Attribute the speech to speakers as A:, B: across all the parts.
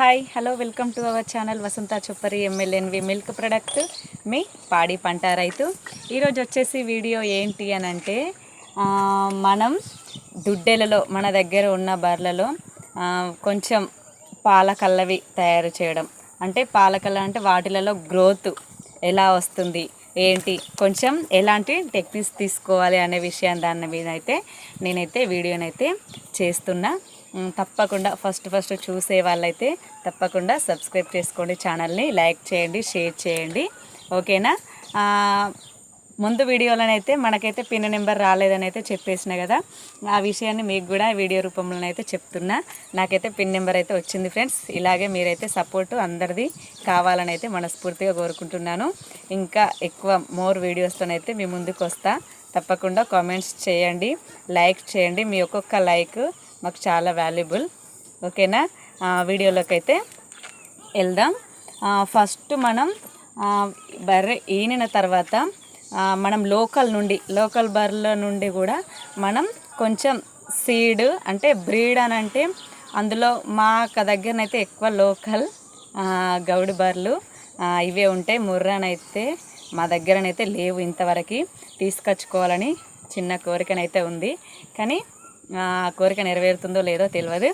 A: Hi hello welcome to our channel Vasantha Choppari MLNV milk product మీ పాడి పంట రైతు. ఈరోజు వచ్చేసి వీడియో ఏంటి అని అంటే మనం దుడ్డెలలో మన దగ్గర ఉన్న బర్రెలలో కొంచెం పాలకల్లవి తయారు చేయడం. అంటే పాలకల్ల అంటే వాటిలలో గ్రోత్ ఎలా వస్తుంది ఏంటి, కొంచెం ఎలాంటి టెక్నిక్స్ తీసుకోవాలి అనే విషయం దాని మీద అయితే నేనైతే వీడియోనైతే చేస్తున్నా. తప్పకుండా ఫస్ట్ చూసే వాళ్ళైతే తప్పకుండా సబ్స్క్రైబ్ చేసుకోండి, ఛానల్ని లైక్ చేయండి, షేర్ చేయండి, ఓకేనా. ముందు వీడియోలోనైతే మనకైతే పిన్ నెంబర్ రాలేదని అయితే చెప్పేసిన కదా, ఆ విషయాన్ని మీకు కూడా వీడియో రూపంలోనైతే చెప్తున్నా. నాకైతే పిన్ నెంబర్ అయితే వచ్చింది ఫ్రెండ్స్. ఇలాగే మీరైతే సపోర్టు అందరిది కావాలని అయితే మనస్ఫూర్తిగా కోరుకుంటున్నాను. ఇంకా ఎక్కువ మోర్ వీడియోస్తోనైతే మీ ముందుకు వస్తా. తప్పకుండా కామెంట్స్ చేయండి, లైక్ చేయండి. మీ ఒక్కొక్క లైక్ మాకు చాలా వాల్యుబుల్, ఓకేనా. వీడియోలోకి అయితే వెళ్దాం. ఫస్ట్ మనం బర్రె ఈనిన తర్వాత మనం లోకల్ బర్రెల నుండి కూడా మనం కొంచెం సీడ్ అంటే బ్రీడ్ అని అంటే అందులో మా దగ్గరనైతే ఎక్కువ లోకల్ గౌడి బర్రెలు ఇవే ఉంటాయి. ముర్రానైతే మా దగ్గరనైతే లేవు, ఇంతవరకు తీసుకొచ్చుకోవాలని చిన్న కోరికనైతే ఉంది. కానీ కోరిక నెరవేరుతుందో లేదో తెలియదు,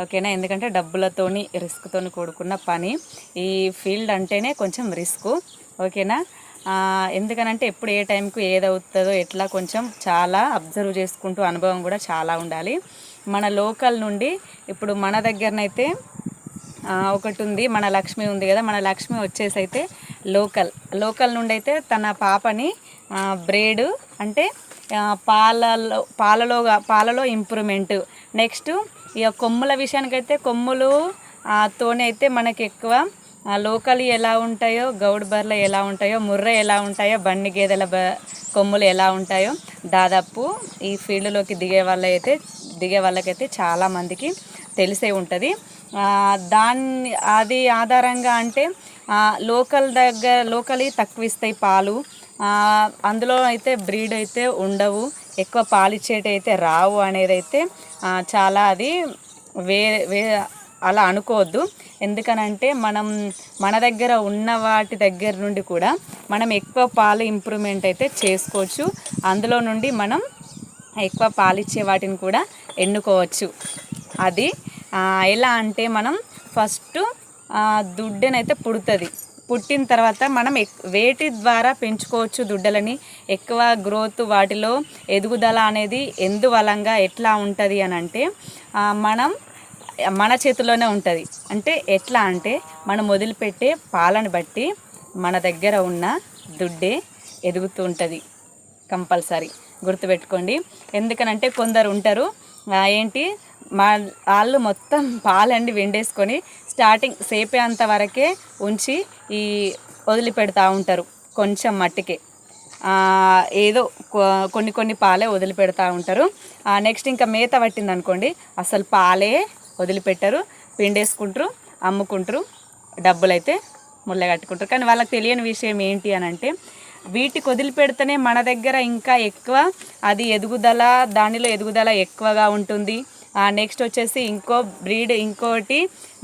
A: ఓకేనా. ఎందుకంటే డబ్బులతోని రిస్క్తోని కూడుకున్న పని. ఈ ఫీల్డ్ అంటేనే కొంచెం రిస్క్, ఓకేనా. ఎందుకనంటే ఎప్పుడు ఏ టైంకు ఏదవుతుందో ఎట్లా కొంచెం చాలా అబ్జర్వ్ చేసుకుంటూ అనుభవం కూడా చాలా ఉండాలి. మన లోకల్ నుండి ఇప్పుడు మన దగ్గరనైతే ఒకటి ఉంది, మన లక్ష్మి ఉంది కదా. మన లక్ష్మి వచ్చేసి అయితే లోకల్ నుండి అయితే తన పాపని బ్రేడ్ అంటే పాలలో ఇంప్రూవ్మెంట్. నెక్స్ట్ ఇక కొమ్ముల విషయానికైతే కొమ్ములు తోనే అయితే మనకి ఎక్కువ లోకల్ ఎలా ఉంటాయో, గౌడ్ బర్రెలు ఎలా ఉంటాయో, ముర్రె ఎలా ఉంటాయో, బండి గేదెల కొమ్ములు ఎలా ఉంటాయో దాదాపు ఈ ఫీల్డ్లోకి దిగే వాళ్ళకైతే చాలామందికి తెలిసే ఉంటుంది. అది ఆధారంగా అంటే లోకల్ తక్కువ ఇస్తాయి పాలు. అందులో అయితే బ్రీడ్ అయితే ఉండవు, ఎక్కువ పాలిచ్చేటి అయితే రావు అనేది అయితే చాలా అది అలా అనుకోవద్దు. ఎందుకనంటే మన దగ్గర ఉన్న వాటి దగ్గర నుండి కూడా మనం ఎక్కువ పాలు ఇంప్రూవ్మెంట్ అయితే చేసుకోవచ్చు. అందులో నుండి మనం ఎక్కువ పాలిచ్చే వాటిని కూడా ఎన్నుకోవచ్చు. అది ఎలా అంటే మనం ఫస్ట్ దుడ్డనైతే పుట్టిన తర్వాత మనం వేటి ద్వారా పెంచుకోవచ్చు దుడ్డలని. ఎక్కువ గ్రోత్ వాటిలో ఎదుగుదల అనేది ఎందువలంగా ఎట్లా ఉంటుంది అని అంటే మన చేతిలోనే ఉంటుంది. అంటే ఎట్లా అంటే మనం వదిలిపెట్టే పాలను బట్టి మన దగ్గర ఉన్న దుడ్డే ఎదుగుతూ ఉంటుంది, కంపల్సరీ గుర్తుపెట్టుకోండి. ఎందుకనంటే కొందరు ఉంటారు ఏంటి వాళ్ళు మొత్తం పాలండి వెండేసుకొని స్టార్టింగ్ సేపేంత వరకే ఉంచి వదిలిపెడతా ఉంటారు. కొంచెం మట్టికే ఏదో కొన్ని పాలే వదిలిపెడతా ఉంటారు. నెక్స్ట్ ఇంకా మేత పట్టింది అనుకోండి, అసలు పాలే వదిలిపెట్టరు, పిండేసుకుంటారు, అమ్ముకుంటారు, డబ్బులు అయితే ముళ్ళ కట్టుకుంటారు. కానీ వాళ్ళకి తెలియని విషయం ఏంటి అని అంటే వీటికి వదిలిపెడితేనే మన దగ్గర ఇంకా ఎక్కువ అది దానిలో ఎదుగుదల ఎక్కువగా ఉంటుంది. నెక్స్ట్ వచ్చేసి ఇంకో బ్రీడ్, ఇంకోటి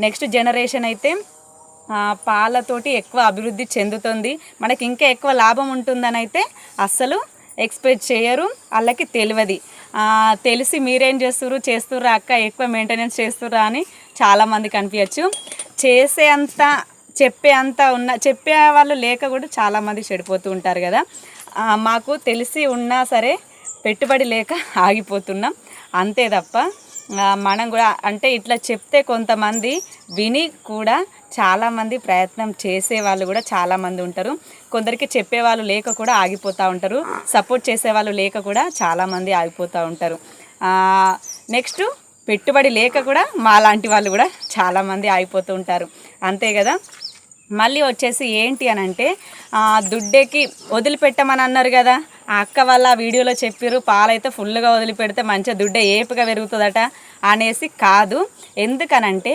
A: నెక్స్ట్ జనరేషన్ అయితే పాలతోటి ఎక్కువ అభివృద్ధి చెందుతుంది. మనకి ఇంకా ఎక్కువ లాభం ఉంటుందని అయితే అస్సలు ఎక్స్పెక్ట్ చేయరు, వాళ్ళకి తెలియదు. తెలిసి మీరేం చేస్తుర్రా అక్క, ఎక్కువ మెయింటెనెన్స్ చేస్తుర్రా అని చాలామందికి అనిపించచ్చు. చెప్పే వాళ్ళు లేక కూడా చాలామంది చెడిపోతూ ఉంటారు కదా. మాకు తెలిసి ఉన్నా సరే పెట్టుబడి లేక ఆగిపోతున్నాం, అంతే తప్ప మనం కూడా అంటే ఇట్లా చెప్తే కొంతమంది విని కూడా చాలామంది ప్రయత్నం చేసే వాళ్ళు కూడా చాలామంది ఉంటారు. కొందరికి చెప్పేవాళ్ళు లేక కూడా ఆగిపోతూ ఉంటారు, సపోర్ట్ చేసేవాళ్ళు లేక కూడా చాలామంది ఆగిపోతూ ఉంటారు. నెక్స్ట్ పెట్టుబడి లేక కూడా మా లాంటి వాళ్ళు కూడా చాలామంది ఆగిపోతూ ఉంటారు, అంతే కదా. మళ్ళీ వచ్చేసి ఏంటి అని అంటే దుడ్డేకి వదిలిపెట్టమని అన్నారు కదా, ఆ అక్క వాళ్ళ వీడియోలో చెప్పారు పాలైతే ఫుల్గా వదిలిపెడితే మంచిగా దుడ్డే ఏపుగా పెరుగుతుందట అనేసి. కాదు, ఎందుకనంటే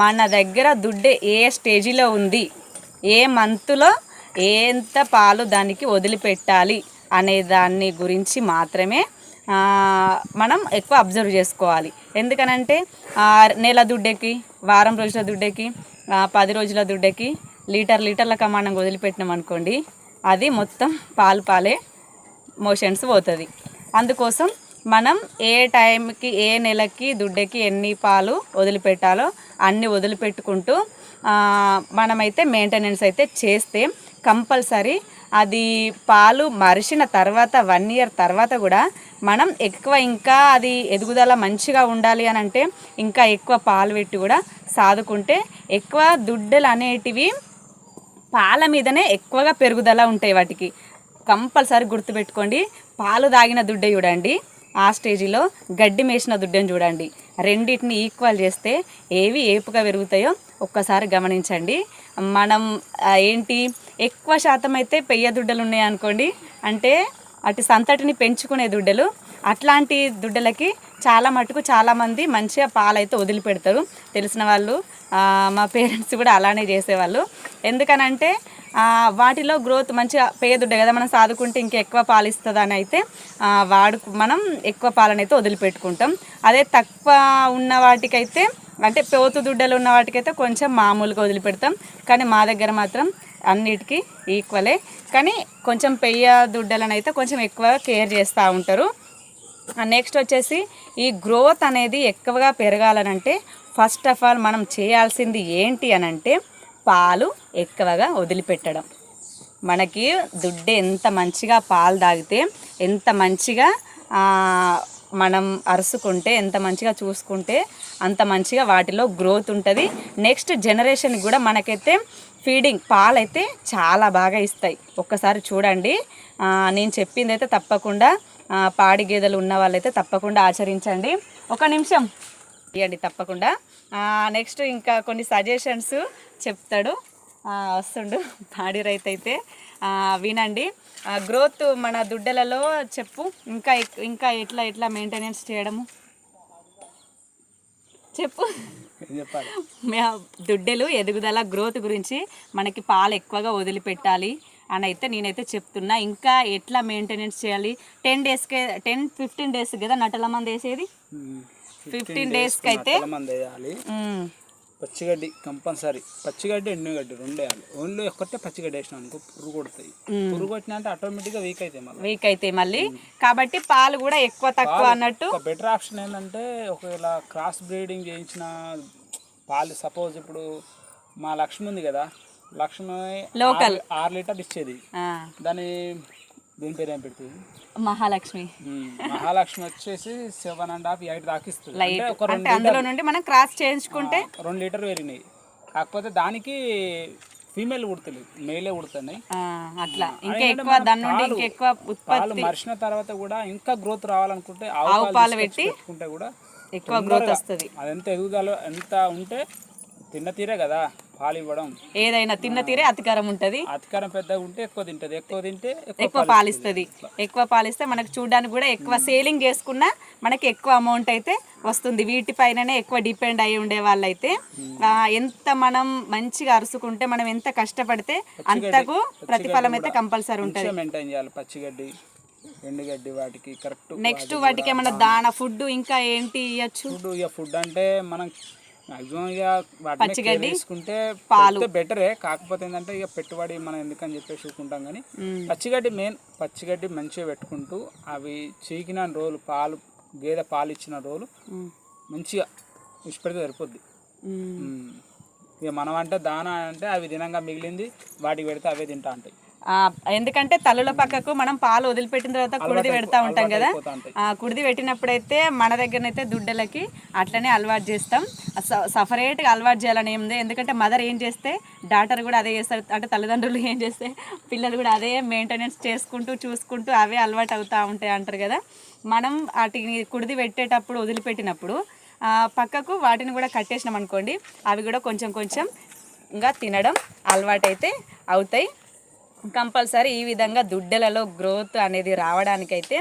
A: మన దగ్గర దుడ్డే ఏ స్టేజిలో ఉంది, ఏ మంత్లో ఎంత పాలు దానికి వదిలిపెట్టాలి అనే దాన్ని గురించి మాత్రమే మనం ఎక్కువ అబ్జర్వ్ చేసుకోవాలి. ఎందుకనంటే నెల దుడ్డెకి, వారం రోజుల దుడ్డెకి, 10 రోజుల దుడ్డెకి లీటర్ల కమాండంగా వదిలిపెట్టినాం అనుకోండి, అది మొత్తం పాలే మోషన్స్ పోతుంది. అందుకోసం మనం ఏ టైంకి ఏ నెలకి దుడ్డెకి ఎన్ని పాలు వదిలిపెట్టాలో అన్నీ వదిలిపెట్టుకుంటూ మనమైతే మెయింటెనెన్స్ అయితే చేస్తే కంపల్సరీ అది పాలు మరిచిన తర్వాత 1 ఇయర్ తర్వాత కూడా మనం ఇంకా అది ఎదుగుదల మంచిగా ఉండాలి అని అంటే ఇంకా ఎక్కువ పాలు పెట్టి కూడా సాదుకుంటే ఎక్కువ దుడ్డలు అనేటివి పాల మీదనే ఎక్కువగా పెరుగుదల ఉంటాయి. వాటికి కంపల్సరీ గుర్తుపెట్టుకోండి. పాలు తాగిన దుడ్డే చూడండి, ఆ స్టేజిలో గడ్డి మేసిన దుడ్డని చూడండి, రెండింటిని ఈక్వల్ చేస్తే ఏవి ఏపుగా పెరుగుతాయో ఒక్కసారి గమనించండి. మనం ఎక్కువ శాతం అయితే పెయ్య దుడ్డలు ఉన్నాయనుకోండి, అంటే అటు సంతటిని పెంచుకునే దుడ్డలు, అట్లాంటి దుడ్డలకి చాలామంది మంచిగా పాలైతే వదిలిపెడతారు. తెలిసిన వాళ్ళు మా పేరెంట్స్ కూడా అలానే చేసేవాళ్ళు. ఎందుకనంటే వాటిలో గ్రోత్ మంచిగా పేదుడ్డ కదా, మనం సాదుకుంటే ఇంకా ఎక్కువ పాలు ఇస్తుందని అయితే మనం ఎక్కువ పాలనైతే వదిలిపెట్టుకుంటాం. అదే తక్కువ ఉన్న వాటికైతే, అంటే పోతు దుడ్డలు ఉన్న వాటికైతే కొంచెం మామూలుగా వదిలిపెడతాం. కానీ మా దగ్గర మాత్రం అన్నిటికీ ఈక్వలే, కానీ కొంచెం పెయ్య దుడ్డలను అయితే కొంచెం ఎక్కువ కేర్ చేస్తూ ఉంటారు. నెక్స్ట్ వచ్చేసి ఈ గ్రోత్ అనేది ఎక్కువగా పెరగాలనంటే ఫస్ట్ ఆఫ్ ఆల్ మనం చేయాల్సింది ఏంటి అనంటే పాలు ఎక్కువగా వదిలిపెట్టడం. మనకి దుడ్డే ఎంత మంచిగా పాలు తాగితే, ఎంత మంచిగా మనం అరుసుకుంటే, ఎంత మంచిగా చూసుకుంటే అంత మంచిగా వాటిలో గ్రోత్ ఉంటుంది. నెక్స్ట్ జనరేషన్కి కూడా మనకైతే ఫీడింగ్ పాలైతే చాలా బాగా ఇస్తాయి. ఒక్కసారి చూడండి, నేను చెప్పింది అయితే తప్పకుండా పాడి గేదెలు ఉన్న వాళ్ళైతే తప్పకుండా ఆచరించండి. ఒక నిమిషం ఇవ్వండి తప్పకుండా. నెక్స్ట్ ఇంకా కొన్ని సజెషన్స్ చెప్తాడు, వస్తుండు పాడి రైతు అయితే, వినండి. గ్రోత్ మన దుడ్డలలో చెప్పు, ఇంకా ఎట్లా మెయింటెనెన్స్ చేయడము చెప్పు. దుడ్డెలు ఎదుగుదల గ్రోత్ గురించి మనకి పాలు ఎక్కువగా వదిలిపెట్టాలి అని అయితే నేనైతే చెప్తున్నా. ఇంకా ఎట్లా మెయింటెనెన్స్ చేయాలి, 10-15 డేస్ కదా నటల మంది వేసేది, 15 డేస్కి అయితే
B: పచ్చిగడ్డి కంపల్సరీ, పచ్చిగడ్డి ఎండుగడ్డి 2 వేయాలి. ఓన్లీ ఒక్కటే పచ్చిగడ్డి వేసినా అనుకో పురుగు కొడతాయి. పురుగు కొట్టినా అంటే ఆటోమేటిక్గా వీక్ అవుతాయి మళ్ళీ. కాబట్టి పాలు కూడా తక్కువ అన్నట్టు. ఒక బెటర్ ఆప్షన్ ఏంటంటే, ఒకవేళ క్రాస్ బ్రీడింగ్ చేయించిన పాలు, సపోజ్ ఇప్పుడు మా లక్ష్మి ఉంది కదా, లక్ష్మి
A: లోకల్
B: 6 లీటర్లు ఇచ్చేది, దీని పేరు ఏం పెడుతుంది,
A: మహాలక్ష్మి
B: వచ్చేసి 7.5, 8 దాకా ఇస్తుంది.
A: అంటే అందులో నుండి మనం క్రాస్ చేయించుకుంటే
B: 2 లీటర్లు పెరిగినాయి. కాకపోతే దానికి ఫీమేల్ కుడుతుంది, మేలే కుడుతున్నాయి.
A: అట్లా ఇంకా ఎక్కువ దాని నుండి ఇంకా ఎక్కువ ఉత్పత్తి
B: మరిచిన తర్వాత కూడా ఇంకా గ్రోత్ రావాలనుకుంటే
A: ఆవు పాలు
B: పెట్టుకుంటే కూడా
A: ఎక్కువ గ్రోత్ వస్తుంది.
B: అదంతా ఎదుగుదల ఎంత ఉంటే తిన్న తీరే కదా పాలు ఇవ్వడం.
A: ఏదైనా తిన్న తీరే అతికారం ఉంటుంది.
B: అతికారం పెద్దగా ఉంటే ఎక్కువ తింటది, ఎక్కువ తింటే
A: ఎక్కువ పాలిస్తుంది. ఎక్కువ పాలిస్తే మనకు చూడడానికి కూడా ఎక్కువ సేలింగ్ చేసుకున్నా మనకి ఎక్కువ అమౌంట్ అయితే వస్తుంది. వీటిపైననే ఎక్కువ డిపెండ్ అయి ఉండే వాళ్ళైతే ఎంత మనం మంచిగా అరుసుకుంటే, మనం ఎంత కష్టపడితే అంతకు ప్రతిఫలం అయితే కంపల్సరీ ఉంటుంది.
B: మెయింటైన్ చేయాలి పచ్చిగడ్డి, ఎండుగడ్డి వాటికి కరెక్ట్.
A: నెక్స్ట్ వాటికి ఏమన్నా దానా ఫుడ్ ఇంకా ఏంటి ఇవ్వచ్చు?
B: ఫుడ్ అంటే మనం మాక్సిమం
A: పచ్చిగడ్డి
B: తీసుకుంటే పాలు బెటరే. కాకపోతే ఏంటంటే పెట్టుబడి మనం ఎందుకని చెప్పేసి చూసుకుంటాం. కానీ పచ్చిగడ్డి మంచిగా పెట్టుకుంటూ అవి చీకిన రోజులు, గేదె పాలు ఇచ్చిన రోజులు మంచిగా ఇష్టపడితే సరిపోద్ది. ఇక మనం అంటే దానా అంటే అవి తినంగా మిగిలింది వాటికి పెడితే అవే తింటా ఉంటాయి.
A: ఎందుకంటే తల్లుల పక్కకు మనం పాలు వదిలిపెట్టిన తర్వాత కుడిది పెడతా ఉంటాం కదా, కుడిది పెట్టినప్పుడైతే మన దగ్గరనైతే దుడ్డలకి అట్లనే అలవాటు చేస్తాం. సపరేట్గా అలవాటు చేయాలని ఏముంది, ఎందుకంటే మదర్ ఏం చేస్తే డాటర్ కూడా అదే చేస్తారు. అంటే తల్లిదండ్రులు ఏం చేస్తే పిల్లలు కూడా అదే మెయింటెనెన్స్ చేసుకుంటూ చూసుకుంటూ అవే అలవాటు అవుతూ ఉంటాయి అంటారు కదా. మనం వాటిని కుడిది పెట్టేటప్పుడు వదిలిపెట్టినప్పుడు పక్కకు వాటిని కూడా కట్టేసినాం అనుకోండి, అవి కూడా కొంచెంగా తినడం అలవాటు అయితే అవుతాయి. కంపల్సరీ ఈ విధంగా దుడ్డెలలో గ్రోత్ అనేది రావడానికైతే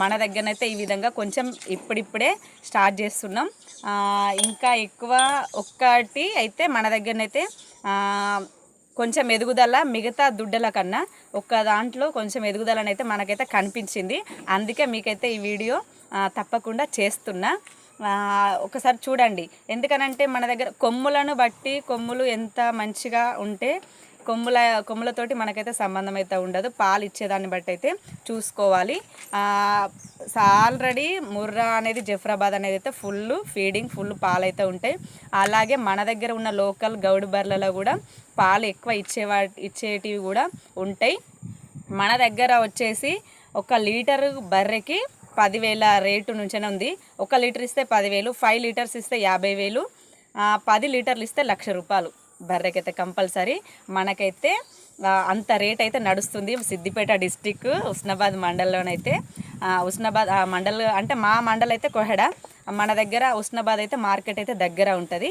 A: మన దగ్గరనైతే ఈ విధంగా కొంచెం ఇప్పుడిప్పుడే స్టార్ట్ చేస్తున్నాం. ఇంకా ఎక్కువ ఒక్కటి అయితే మన దగ్గరనైతే కొంచెం ఎదుగుదల మిగతా దుడ్డల కన్నా ఒక్క దాంట్లో కొంచెం ఎదుగుదలనైతే మనకైతే కనిపించింది. అందుకే మీకైతే ఈ వీడియో తప్పకుండా చేస్తున్నా. ఒకసారి చూడండి. ఎందుకనంటే మన దగ్గర కొమ్ములను బట్టి కొమ్ములు ఎంత మంచిగా ఉంటే కొమ్ములతోటి మనకైతే సంబంధం అయితే ఉండదు. పాలు ఇచ్చేదాన్ని బట్టి అయితే చూసుకోవాలి. ఆల్రెడీ ముర్రా అనేది జఫ్రాబాద్ అనేది అయితే ఫుల్ పాలు అయితే ఉంటాయి. అలాగే మన దగ్గర ఉన్న లోకల్ గౌడు బర్రెలలో కూడా పాలు ఎక్కువ ఇచ్చేటివి కూడా ఉంటాయి. మన దగ్గర వచ్చేసి 1 లీటరు బర్రెకి 10,000 రేటు నుంచే ఉంది. 1 లీటర్ ఇస్తే 10,000, 5 లీటర్స్ ఇస్తే 50,000, 10 లీటర్లు ఇస్తే 1,00,000 రూపాయలు బర్రెకైతే కంపల్సరీ మనకైతే అంత రేట్ అయితే నడుస్తుంది. సిద్దిపేట డిస్టిక్ హుస్నాబాద్ మండలంలోనైతే హుస్నాబాద్ మండల్ అంటే మా మండల్ అయితే కోహెడ, మన దగ్గర హుస్నాబాద్ అయితే మార్కెట్ అయితే దగ్గర ఉంటుంది.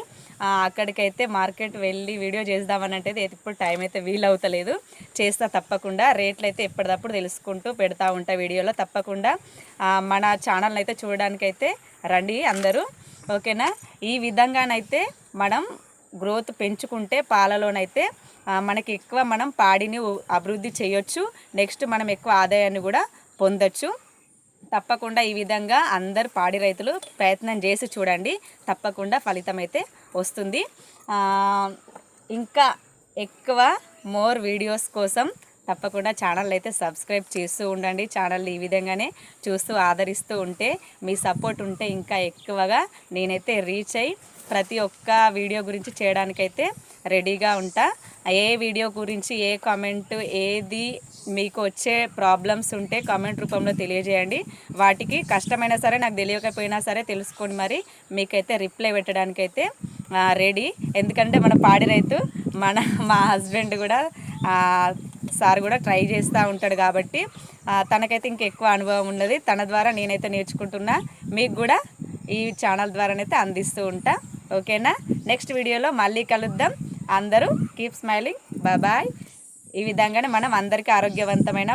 A: అక్కడికైతే మార్కెట్ వెళ్ళి వీడియో చేద్దామని అంటే ఇప్పుడు టైం అయితే వీలవుతలేదు. చేస్తా తప్పకుండా. రేట్లు అయితే ఎప్పటికప్పుడు తెలుసుకుంటూ పెడతా ఉంటా వీడియోలో. తప్పకుండా మన ఛానల్ని అయితే చూడడానికైతే రండి అందరూ, ఓకేనా. ఈ విధంగానైతే మనం గ్రోత్ పెంచుకుంటే పాలలోనైతే మనకి ఎక్కువ మనం పాడిని అభివృద్ధి చేయొచ్చు. నెక్స్ట్ మనం ఎక్కువ ఆదాయాన్ని కూడా పొందొచ్చు. తప్పకుండా ఈ విధంగా అందరు పాడి రైతులు ప్రయత్నం చేసి చూడండి, తప్పకుండా ఫలితం అయితే వస్తుంది. ఇంకా ఎక్కువ మోర్ వీడియోస్ కోసం తప్పకుండా ఛానల్ అయితే సబ్స్క్రైబ్ చేస్తూ ఉండండి. ఛానల్ని ఈ విధంగానే చూస్తూ ఆదరిస్తూ ఉంటే, మీ సపోర్ట్ ఉంటే ఇంకా ఎక్కువగా నేనైతే రీచ్ అయ్యి ప్రతి ఒక్క వీడియో గురించి చేయడానికైతే రెడీగా ఉంటా. ఏ వీడియో గురించి ఏ కామెంట్ ఏది మీకు వచ్చే ప్రాబ్లమ్స్ ఉంటే కామెంట్ రూపంలో తెలియజేయండి. వాటికి కష్టమైనా సరే, నాకు తెలియకపోయినా సరే తెలుసుకొని మరి మీకైతే రిప్లై పెట్టడానికైతే రెడీ. ఎందుకంటే మన పాడి రైతు మా హస్బెండ్ కూడా సార్ కూడా ట్రై చేస్తూ ఉంటాడు కాబట్టి తనకైతే ఇంకెక్కువ అనుభవం ఉన్నది. తన ద్వారా నేనైతే నేర్చుకుంటున్నా, మీకు కూడా ఈ ఛానల్ ద్వారానైతే అందిస్తూ ఉంటా, ఓకేనా. నెక్స్ట్ వీడియోలో మళ్ళీ కలుద్దాం. అందరూ కీప్ స్మైలింగ్, బాయ్. ఈ విధంగానే మనం అందరికీ ఆరోగ్యవంతమైన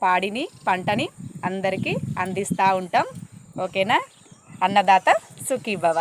A: పాడిని పంటని అందరికీ అందిస్తూ ఉంటాం, ఓకేనా. అన్నదాత సుఖీ భవ.